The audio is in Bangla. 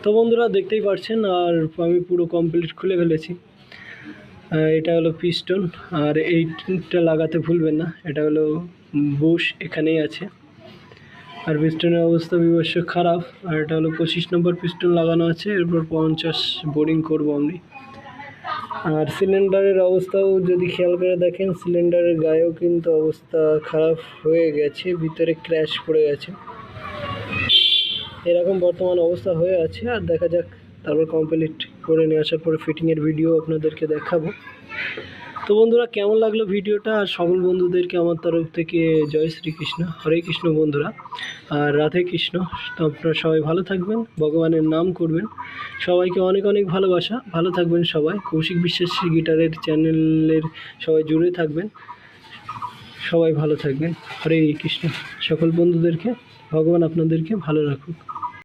তো বন্ধুরা দেখতেই পাচ্ছেন, আর আমি পুরো কমপ্লিট খুলে ফেলেছি। এটা হলো পিস্টন, আর এইটা লাগাতে ভুলবেন না। এটা হলো বুশ, এখানেই আছে। আর পিস্টনের অবস্থা বিবশ্য খারাপ। আর এটা হলো 25 নম্বর পিস্টন লাগানো আছে, এরপর 50 বোরিং করবো আমি। আর সিলিন্ডারের অবস্থাও যদি খেয়াল করে দেখেন, সিলিন্ডারের গায়েও কিন্তু অবস্থা খারাপ হয়ে গেছে, ভিতরে ক্র্যাশ পড়ে গেছে। এরকম বর্তমান অবস্থা হয়ে আছে। আর দেখা যাক, তারপর কমপ্লিট করে নিয়ে আসার পরে ফিটিংয়ের ভিডিও আপনাদেরকে দেখাবো। তো বন্ধুরা, কেমন লাগলো ভিডিওটা? আর সকল বন্ধুদেরকে আমার তরফ থেকে জয় শ্রীকৃষ্ণ, হরে কৃষ্ণ বন্ধুরা, আর রাধে কৃষ্ণ। তো আপনারা সবাই ভালো থাকবেন, ভগবানের নাম করবেন। সবাইকে অনেক অনেক ভালোবাসা। ভালো থাকবেন সবাই। কৌশিক বিশ্বাস গিটারের চ্যানেলের সবাই জুড়ে থাকবেন। সবাই ভালো থাকবেন। হরে কৃষ্ণ। সকল বন্ধুদেরকে ভগবান আপনাদেরকে ভালো রাখুক।